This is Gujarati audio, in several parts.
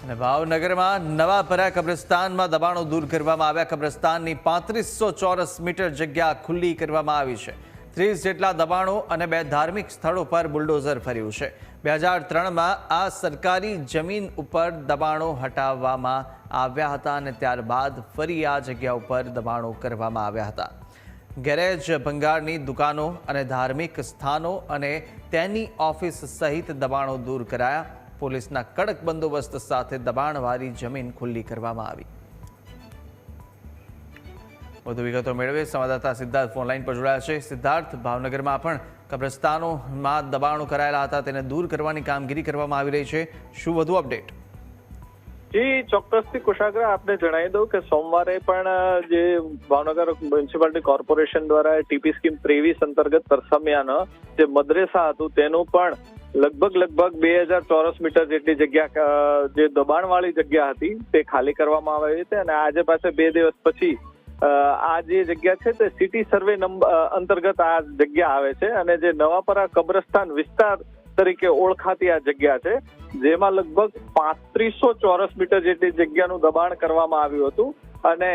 અને ભાવનગરમાં નવાપરા કબ્રસ્તાનમાં દબાણો દૂર કરવામાં આવ્યા। કબ્રસ્તાનની 3500 ચોરસ મીટર જગ્યા ખુલ્લી કરવામાં આવી છે। 30 જેટલા દબાણો અને 2 ધાર્મિક સ્થળો પર બુલડોઝર ફર્યું છે। 2003માં આ સરકારી જમીન ઉપર દબાણો હટાવવામાં આવ્યા હતા અને ત્યારબાદ ફરી આ જગ્યા ઉપર દબાણો કરવામાં આવ્યા હતા। ગેરેજ, ભંગારની દુકાનો અને ધાર્મિક સ્થાનો અને તેની ઓફિસ સહિત દબાણો દૂર કરાયા। પોલીસના કડક બંદોબસ્ત સાથે દબાણવાળી જમીન ખુલ્લી કરવામાં આવી। વધુ વિગતો મેળવે સંવાદદાતા સિદ્ધાર્થ ફોનલાઈન પર જોડાયા છે। સિદ્ધાર્થ, ભાવનગરમાં પણ કબ્રસ્તાનોમાં દબાણો કરાયેલા હતા, તેને દૂર કરવાની કામગીરી કરવામાં આવી રહી છે। શું વધુ અપડેટ? જી ચોક્કસથી કુશાગ્ર આપને જણાવી દઉં કે સોમવારે પણ જે ભાવનગર મ્યુનિસિપાલિટી કોર્પોરેશન દ્વારા ટીપી સ્કીમ 23 અંતર્ગત તરસમિયાનો જે મદ્રેસા હતું તેનું પણ લગભગ 2000 ચોરસ મીટર જેટલી જગ્યા જે દબાણવાળી જગ્યા હતી તે ખાલી કરવામાં આવી હતી અને આજે પાસે 2 દિવસ પછી આ જે જગ્યા છે તે સિટી સર્વે અંતર્ગત આ જગ્યા આવે છે અને જે નવાપરા કબ્રસ્તાન વિસ્તાર તરીકે ઓળખાતી આ જગ્યા છે, જેમાં લગભગ 3500 ચોરસ મીટર જેટલી જગ્યાનું દબાણ કરવામાં આવ્યું હતું અને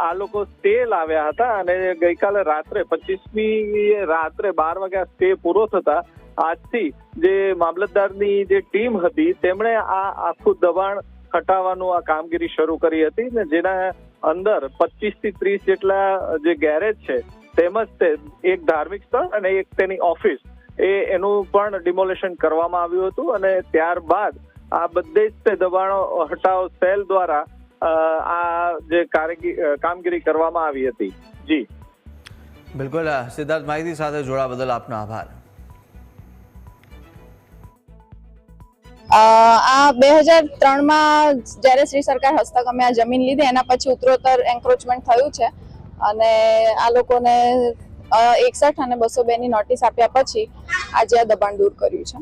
આ લોકો સ્ટે લાવ્યા હતા અને ગઈકાલે રાત્રે 25મી રાત્રે 12 વાગ્યા સ્ટે પૂરો થતા આજથી જે મામલતદારની જે ટીમ હતી તેમણે આ આખું દબાણ હટાવવાનું આ કામગીરી શરૂ કરી હતી ને જેના અંદર 25 થી 30 જેટલા જે ગેરેજ છે તેમજ તે એક ધાર્મિક સ્થળ અને એક તેની ઓફિસ એનું પણ ડિમોલેશન કરવામાં આવ્યું હતું અને ત્યારબાદ આ બધે જ તે દબાણો હટાવ સેલ દ્વારા આ જે કામગીરી કરવામાં આવી હતી। જી બિલકુલ સિદ્ધાર્થ, માહિતી સાથે જોડાવા બદલ આપનો આભાર। આ 2003માં જ્યારે શ્રી સરકાર હસ્તક અમે આ જમીન લીધી એના પછી ઉત્તરોત્તર એન્ક્રોચમેન્ટ થયું છે અને આ લોકોને 61 અને 202 ની નોટિસ આપ્યા પછી આજે આ દબાણ દૂર કર્યું છે।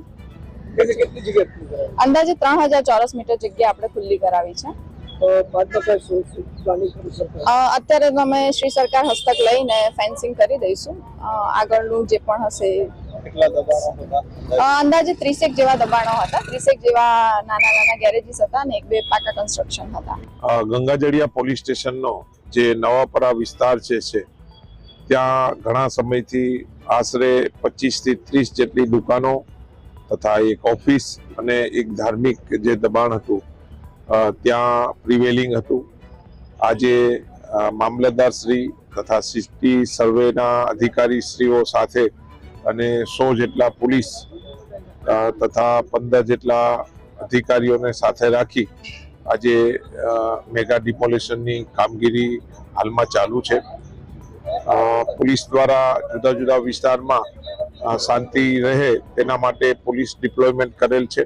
અંદાજે 3000 ચોરસ મીટર જગ્યા આપણે ખુલ્લી કરાવી છે। અત્યારે અમે શ્રી સરકાર હસ્તક લઈને ફેન્સિંગ કરી દઈશું। આગળનું જે પણ હશે અંદાજે 30 જેવા દબાણો હતા, 30 જેવા નાના ગેરેજીસ હતા અને 1-2 પાકા કન્સ્ટ્રક્શન હતા। ગંગાજળિયા પોલીસ સ્ટેશનનો જે નવાપરા વિસ્તાર છે ત્યાં ઘણા સમયથી આશરે 25 થી 30 જેટલી દુકાનો તથા એક ઓફિસ અને એક ધાર્મિક જે દબાણ હતું ત્યાં પ્રિવેલિંગ હતું। આજે મામલતદાર શ્રી તથા સિટી સર્વેના અધિકારી શ્રીઓ સાથે અને 100 જેટલા પોલીસ તથા 15 જેટલા અધિકારીઓને સાથે રાખી આજે મેગા ડિમોલેશનની કામગીરી હાલમાં ચાલુ છે। પોલીસ દ્વારા જુદા જુદા વિસ્તારમાં શાંતિ રહે તેના માટે પોલીસ ડિપ્લોયમેન્ટ કરેલ છે।